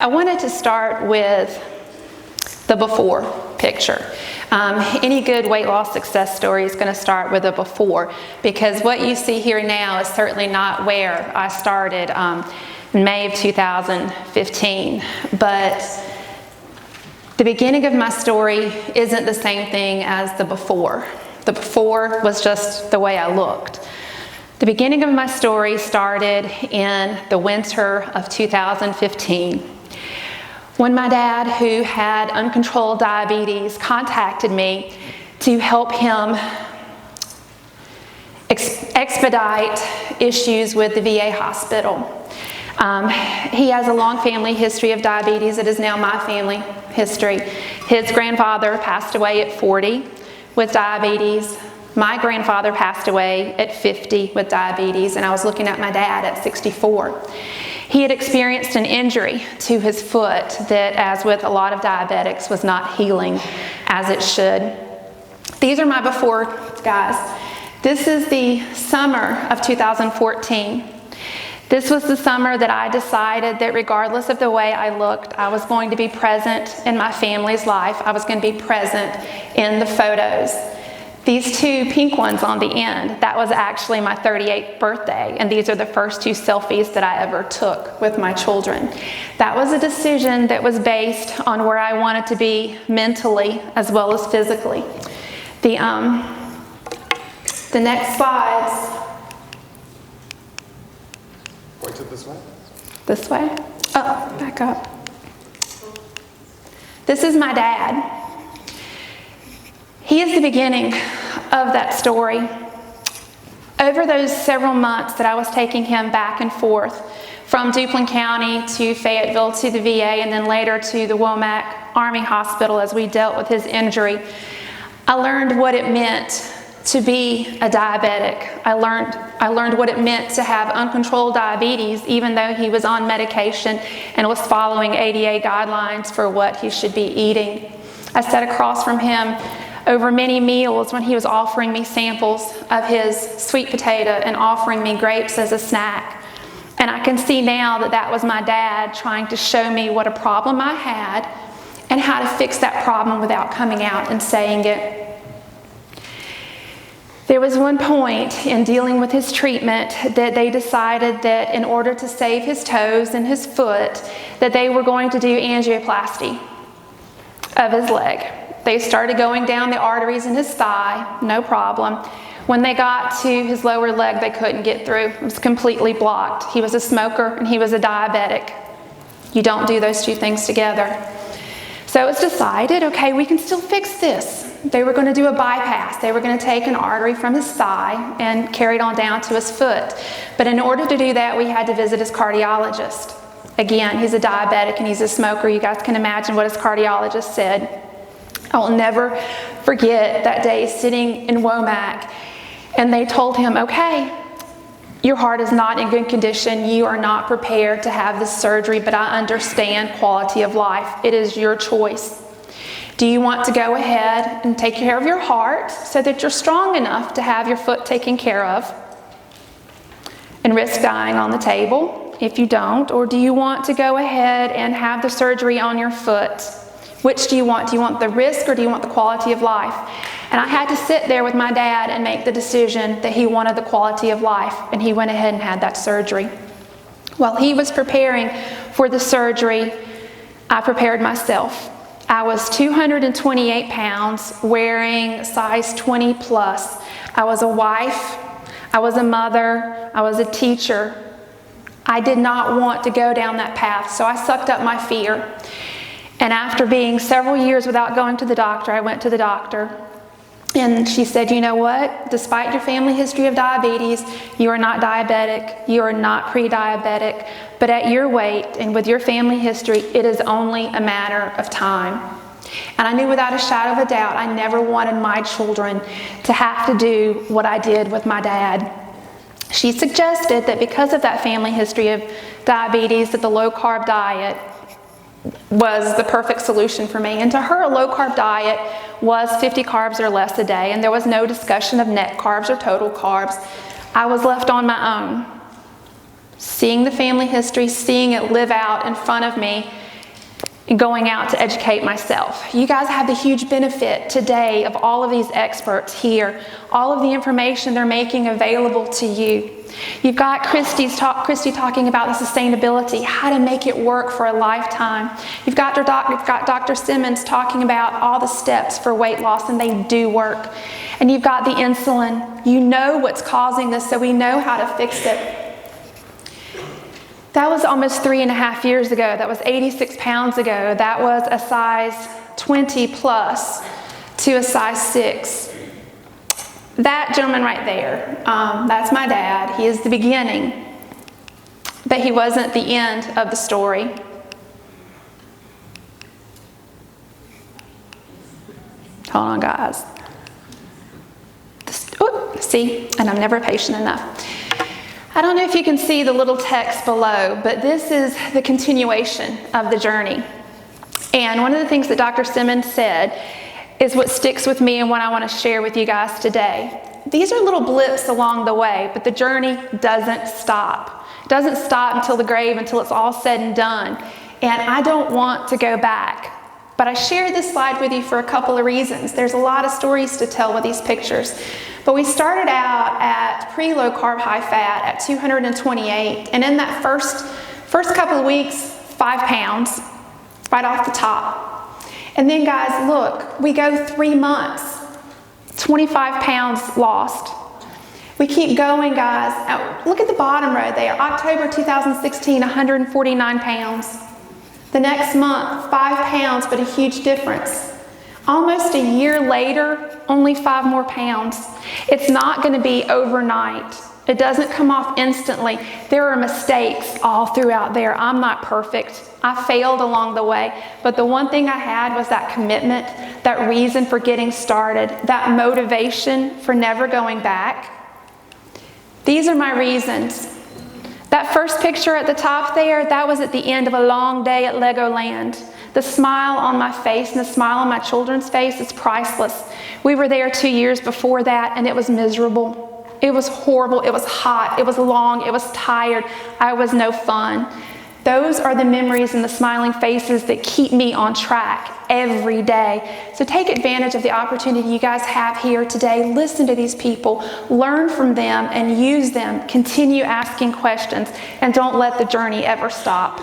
I wanted to start with the before picture. Any good weight loss success story is going to start with a before, because what you see here now is certainly not where I started in May of 2015. But the beginning of my story isn't the same thing as the before. The before was just the way I looked. The beginning of my story started in the winter of 2015. When my dad, who had uncontrolled diabetes, contacted me to help him expedite issues with the VA hospital. He has a long family history of diabetes. It is now my family history. His grandfather passed away at 40 with diabetes. My grandfather passed away at 50 with diabetes, and I was looking at my dad at 64. He had experienced an injury to his foot that, as with a lot of diabetics, was not healing as it should. These are my before, guys. This is the summer of 2014. This was the summer that I decided that regardless of the way I looked, I was going to be present in my family's life. I was going to be present in the photos. These two pink ones on the end, that was actually my 38th birthday, and these are the first two selfies that I ever took with my children. That was a decision that was based on where I wanted to be mentally as well as physically. The next slides. Point it this way. This way? Oh, back up. This is my dad. He is the beginning of that story. Over those several months that I was taking him back and forth from Duplin County to Fayetteville to the VA and then later to the Womack Army Hospital as we dealt with his injury, I learned what it meant to be a diabetic. I learned what it meant to have uncontrolled diabetes, even though he was on medication and was following ADA guidelines for what he should be eating. I sat across from him over many meals when he was offering me samples of his sweet potato and offering me grapes as a snack. And I can see now that that was my dad trying to show me what a problem I had and how to fix that problem without coming out and saying it. There was one point in dealing with his treatment that they decided that in order to save his toes and his foot, that they were going to do angioplasty of his leg. They started going down the arteries in his thigh, no problem. When they got to his lower leg, they couldn't get through. It was completely blocked. He was a smoker and he was a diabetic. You don't do those two things together. So it was decided, okay, we can still fix this. They were going to do a bypass. They were going to take an artery from his thigh and carry it on down to his foot. But in order to do that, we had to visit his cardiologist. Again, he's a diabetic and he's a smoker. You guys can imagine what his cardiologist said. I will never forget that day sitting in Womack, and they told him, okay, your heart is not in good condition. You are not prepared to have this surgery, but I understand quality of life. It is your choice. Do you want to go ahead and take care of your heart so that you're strong enough to have your foot taken care of and risk dying on the table if you don't? Or do you want to go ahead and have the surgery on your foot? Which do you want? Do you want the risk or do you want the quality of life? And I had to sit there with my dad and make the decision that he wanted the quality of life, and he went ahead and had that surgery. While he was preparing for the surgery, I prepared myself. I was 228 pounds, wearing size 20 plus. I was a wife, I was a mother, I was a teacher. I did not want to go down that path, so I sucked up my fear. And after being several years without going to the doctor, I went to the doctor. And she said, you know what? Despite your family history of diabetes, you are not diabetic, you are not pre-diabetic, but at your weight and with your family history, it is only a matter of time. And I knew without a shadow of a doubt, I never wanted my children to have to do what I did with my dad. She suggested that because of that family history of diabetes, that the low-carb diet was the perfect solution for me. And to her, a low-carb diet was 50 carbs or less a day, and there was no discussion of net carbs or total carbs. I was left on my own, seeing the family history, seeing it live out in front of me, and going out to educate myself. You guys have the huge benefit today of all of these experts here, all of the information they're making available to you. You've got Christy talking about the sustainability, how to make it work for a lifetime. You've got Dr. Simmons talking about all the steps for weight loss, and they do work. And you've got the insulin. You know what's causing this, so we know how to fix it. That was almost 3.5 years ago. That was 86 pounds ago. That was a size 20 plus to a size 6. That gentleman right there, that's my dad. He is the beginning, but he wasn't the end of the story. Hold on, guys. See, and I'm never patient enough. I don't know if you can see the little text below, but this is the continuation of the journey. And one of the things that Dr. Simmons said is what sticks with me and what I want to share with you guys today. These are little blips along the way, but the journey doesn't stop. It doesn't stop until the grave, until it's all said and done. And I don't want to go back. But I shared this slide with you for a couple of reasons. There's a lot of stories to tell with these pictures. But we started out at pre-low carb, high fat at 228. And in that first couple of weeks, 5 pounds right off the top. And then guys, look, we go 3 months, 25 pounds lost. We keep going, guys. Now, look at the bottom row there. October 2016, 149 pounds. The next month, 5 pounds, but a huge difference. Almost a year later, only 5 more pounds. It's not going to be overnight. It doesn't come off instantly. There are mistakes all throughout there. I'm not perfect. I failed along the way. But the one thing I had was that commitment, that reason for getting started, that motivation for never going back. These are my reasons. That first picture at the top there, that was at the end of a long day at Legoland. The smile on my face and the smile on my children's face is priceless. We were there 2 years before that, and it was miserable. It was horrible. It was hot. It was long. It was tired. I was no fun. Those are the memories and the smiling faces that keep me on track every day. So take advantage of the opportunity you guys have here today. Listen to these people, learn from them, and use them. Continue asking questions, and don't let the journey ever stop.